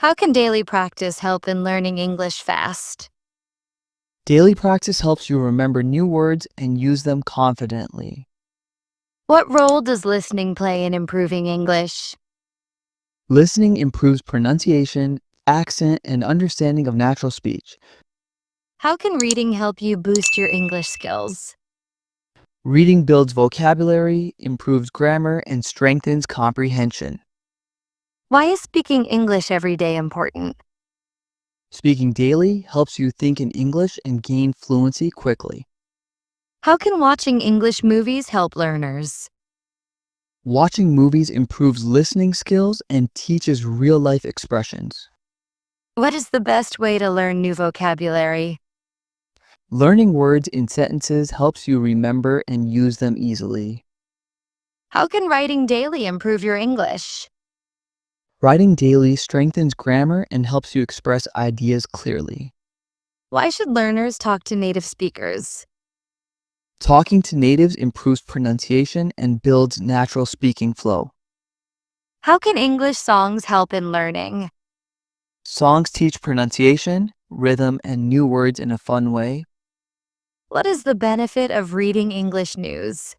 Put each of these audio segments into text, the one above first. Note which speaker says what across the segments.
Speaker 1: How can daily practice help in learning English fast?
Speaker 2: Daily practice helps you remember new words and use them confidently.
Speaker 1: What role does listening play in improving English?
Speaker 2: Listening improves pronunciation, accent, and understanding of natural speech.
Speaker 1: How can reading help you boost your English skills?
Speaker 2: Reading builds vocabulary, improves grammar, and strengthens comprehension.
Speaker 1: Why is speaking English every day important?
Speaker 2: Speaking daily helps you think in English and gain fluency quickly.
Speaker 1: How can watching English movies help learners?
Speaker 2: Watching movies improves listening skills and teaches real-life expressions.
Speaker 1: What is the best way to learn new vocabulary?
Speaker 2: Learning words in sentences helps you remember and use them easily.
Speaker 1: How can writing daily improve your English?
Speaker 2: Writing daily strengthens grammar and helps you express ideas clearly.
Speaker 1: Why should learners talk to native speakers?
Speaker 2: Talking to natives improves pronunciation and builds natural speaking flow.
Speaker 1: How can English songs help in learning?
Speaker 2: Songs teach pronunciation, rhythm, and new words in a fun way.
Speaker 1: What is the benefit of reading English news?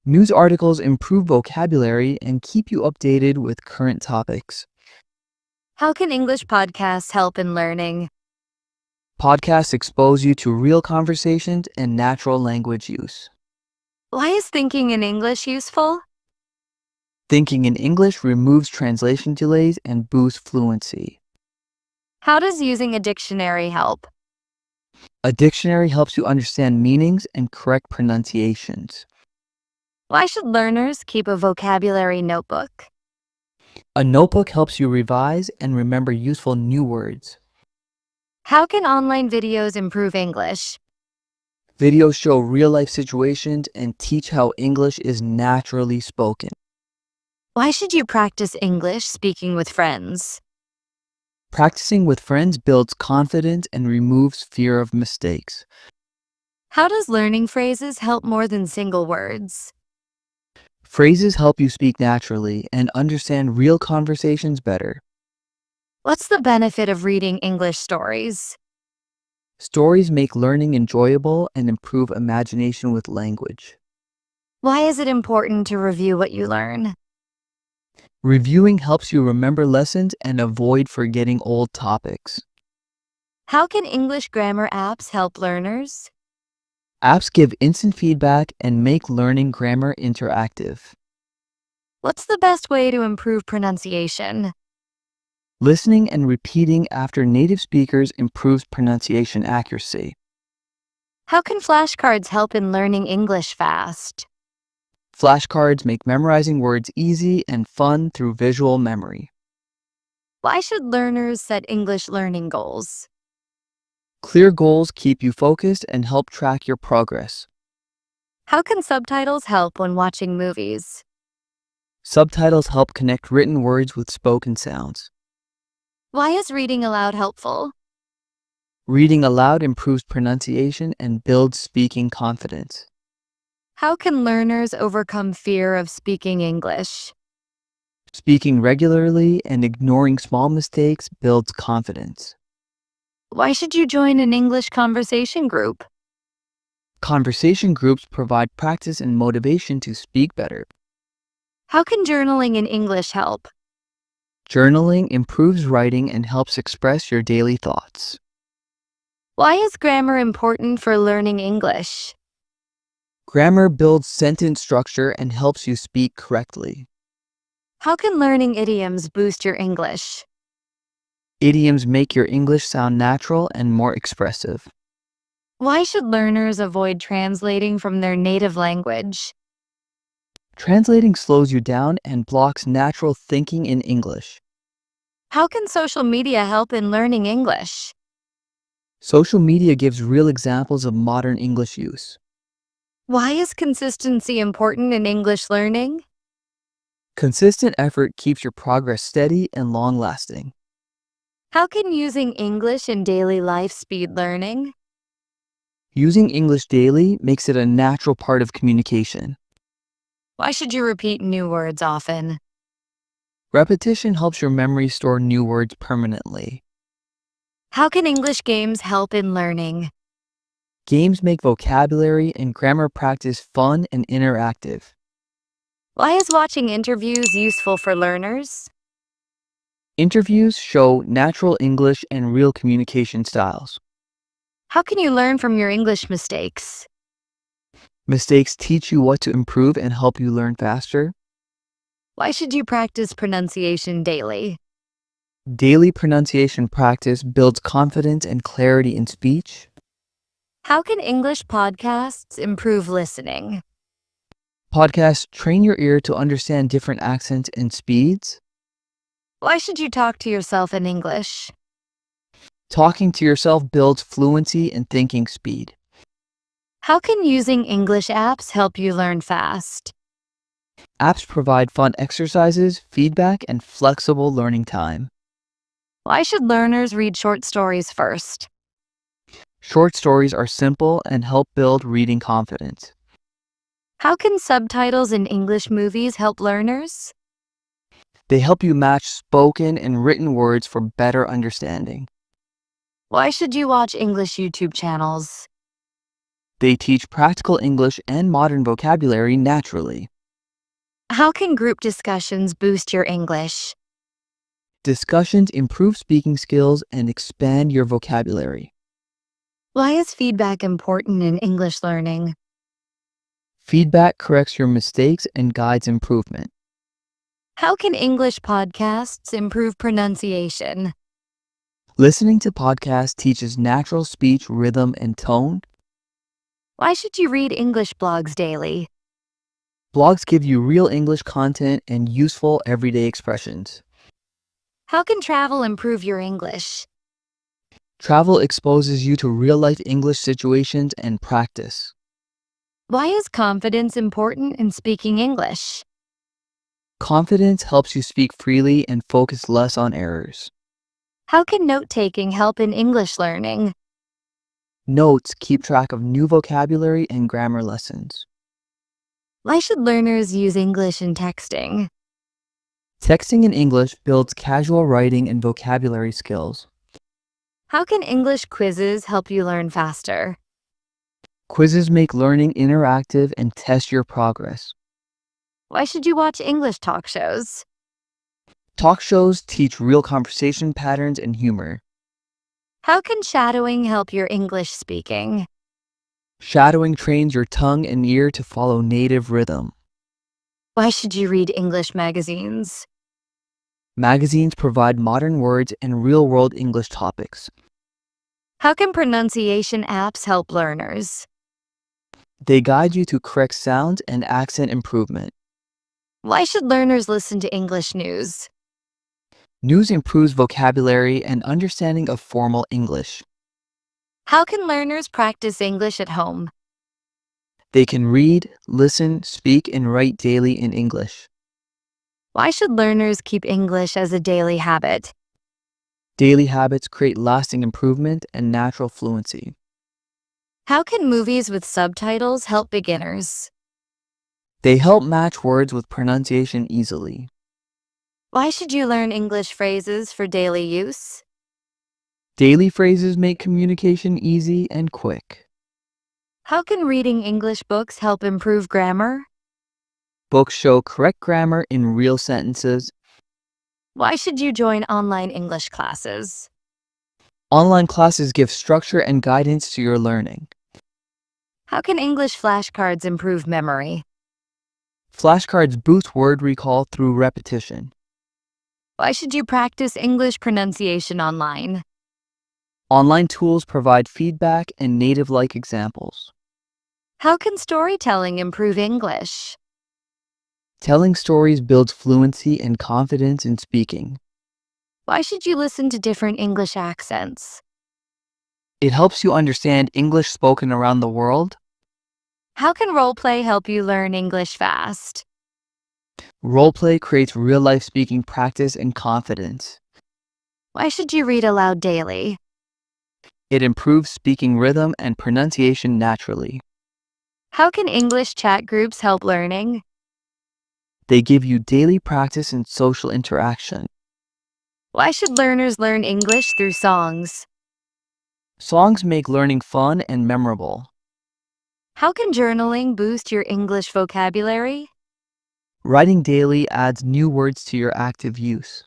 Speaker 2: News articles improve vocabulary and keep you updated with current topics.
Speaker 1: How can English podcasts help in learning?
Speaker 2: Podcasts expose you to real conversations and natural language use.
Speaker 1: Why is thinking in English useful?
Speaker 2: Thinking in English removes translation delays and boosts fluency.
Speaker 1: How does using a dictionary help?
Speaker 2: A dictionary helps you understand meanings and correct pronunciations.
Speaker 1: Why should learners keep a vocabulary notebook?
Speaker 2: A notebook helps you revise and remember useful new words.
Speaker 1: How can online videos improve English?
Speaker 2: Videos show real-life situations and teach how English is naturally spoken.
Speaker 1: Why should you practice English speaking with friends?
Speaker 2: Practicing with friends builds confidence and removes fear of mistakes.
Speaker 1: How does learning phrases help more than single words?
Speaker 2: Phrases help you speak naturally and understand real conversations better.
Speaker 1: What's the benefit of reading English stories?
Speaker 2: Stories make learning enjoyable and improve imagination with language.
Speaker 1: Why is it important to review what you learn?
Speaker 2: Reviewing helps you remember lessons and avoid forgetting old topics.
Speaker 1: How can English grammar apps help learners?
Speaker 2: Apps give instant feedback and make learning grammar interactive.
Speaker 1: What's the best way to improve pronunciation?
Speaker 2: Listening and repeating after native speakers improves pronunciation accuracy.
Speaker 1: How can flashcards help in learning English fast?
Speaker 2: Flashcards make memorizing words easy and fun through visual memory.
Speaker 1: Why should learners set English learning goals?
Speaker 2: Clear goals keep you focused and help track your progress.
Speaker 1: How can subtitles help when watching movies?
Speaker 2: Subtitles help connect written words with spoken sounds.
Speaker 1: Why is reading aloud helpful?
Speaker 2: Reading aloud improves pronunciation and builds speaking confidence.
Speaker 1: How can learners overcome fear of speaking English?
Speaker 2: Speaking regularly and ignoring small mistakes builds confidence.
Speaker 1: Why should you join an English conversation group?
Speaker 2: Conversation groups provide practice and motivation to speak better.
Speaker 1: How can journaling in English help?
Speaker 2: Journaling improves writing and helps express your daily thoughts.
Speaker 1: Why is grammar important for learning English?
Speaker 2: Grammar builds sentence structure and helps you speak correctly.
Speaker 1: How can learning idioms boost your English?
Speaker 2: Idioms make your English sound natural and more expressive.
Speaker 1: Why should learners avoid translating from their native language?
Speaker 2: Translating slows you down and blocks natural thinking in English.
Speaker 1: How can social media help in learning English?
Speaker 2: Social media gives real examples of modern English use.
Speaker 1: Why is consistency important in English learning?
Speaker 2: Consistent effort keeps your progress steady and long-lasting.
Speaker 1: How can using English in daily life speed learning?
Speaker 2: Using English daily makes it a natural part of communication.
Speaker 1: Why should you repeat new words often?
Speaker 2: Repetition helps your memory store new words permanently.
Speaker 1: How can English games help in learning?
Speaker 2: Games make vocabulary and grammar practice fun and interactive.
Speaker 1: Why is watching interviews useful for learners?
Speaker 2: Interviews show natural English and real communication styles.
Speaker 1: How can you learn from your English mistakes?
Speaker 2: Mistakes teach you what to improve and help you learn faster.
Speaker 1: Why should you practice pronunciation daily?
Speaker 2: Daily pronunciation practice builds confidence and clarity in speech.
Speaker 1: How can English podcasts improve listening?
Speaker 2: Podcasts train your ear to understand different accents and speeds.
Speaker 1: Why should you talk to yourself in English?
Speaker 2: Talking to yourself builds fluency and thinking speed.
Speaker 1: How can using English apps help you learn fast?
Speaker 2: Apps provide fun exercises, feedback, and flexible learning time.
Speaker 1: Why should learners read short stories first?
Speaker 2: Short stories are simple and help build reading confidence.
Speaker 1: How can subtitles in English movies help learners?
Speaker 2: They help you match spoken and written words for better understanding.
Speaker 1: Why should you watch English YouTube channels?
Speaker 2: They teach practical English and modern vocabulary naturally.
Speaker 1: How can group discussions boost your English?
Speaker 2: Discussions improve speaking skills and expand your vocabulary.
Speaker 1: Why is feedback important in English learning?
Speaker 2: Feedback corrects your mistakes and guides improvement.
Speaker 1: How can English podcasts improve pronunciation?
Speaker 2: Listening to podcasts teaches natural speech, rhythm, and tone.
Speaker 1: Why should you read English blogs daily?
Speaker 2: Blogs give you real English content and useful everyday expressions.
Speaker 1: How can travel improve your English?
Speaker 2: Travel exposes you to real-life English situations and practice.
Speaker 1: Why is confidence important in speaking English?
Speaker 2: Confidence helps you speak freely and focus less on errors.
Speaker 1: How can note-taking help in English learning?
Speaker 2: Notes keep track of new vocabulary and grammar lessons.
Speaker 1: Why should learners use English in texting?
Speaker 2: Texting in English builds casual writing and vocabulary skills.
Speaker 1: How can English quizzes help you learn faster?
Speaker 2: Quizzes make learning interactive and test your progress.
Speaker 1: Why should you watch English talk shows?
Speaker 2: Talk shows teach real conversation patterns and humor.
Speaker 1: How can shadowing help your English speaking?
Speaker 2: Shadowing trains your tongue and ear to follow native rhythm.
Speaker 1: Why should you read English magazines?
Speaker 2: Magazines provide modern words and real-world English topics.
Speaker 1: How can pronunciation apps help learners?
Speaker 2: They guide you to correct sounds and accent improvement.
Speaker 1: Why should learners listen to English news?
Speaker 2: News improves vocabulary and understanding of formal English.
Speaker 1: How can learners practice English at home?
Speaker 2: They can read, listen, speak, and write daily in English.
Speaker 1: Why should learners keep English as a daily habit?
Speaker 2: Daily habits create lasting improvement and natural fluency.
Speaker 1: How can movies with subtitles help beginners?
Speaker 2: They help match words with pronunciation easily.
Speaker 1: Why should you learn English phrases for daily use?
Speaker 2: Daily phrases make communication easy and quick.
Speaker 1: How can reading English books help improve grammar?
Speaker 2: Books show correct grammar in real sentences.
Speaker 1: Why should you join online English classes?
Speaker 2: Online classes give structure and guidance to your learning.
Speaker 1: How can English flashcards improve memory?
Speaker 2: Flashcards boost word recall through repetition.
Speaker 1: Why should you practice English pronunciation online?
Speaker 2: Online tools provide feedback and native-like examples.
Speaker 1: How can storytelling improve English?
Speaker 2: Telling stories builds fluency and confidence in speaking.
Speaker 1: Why should you listen to different English accents?
Speaker 2: It helps you understand English spoken around the world.
Speaker 1: How can roleplay help you learn English fast?
Speaker 2: Roleplay creates real-life speaking practice and confidence.
Speaker 1: Why should you read aloud daily?
Speaker 2: It improves speaking rhythm and pronunciation naturally.
Speaker 1: How can English chat groups help learning?
Speaker 2: They give you daily practice and social interaction.
Speaker 1: Why should learners learn English through songs?
Speaker 2: Songs make learning fun and memorable.
Speaker 1: How can journaling boost your English vocabulary?
Speaker 2: Writing daily adds new words to your active use.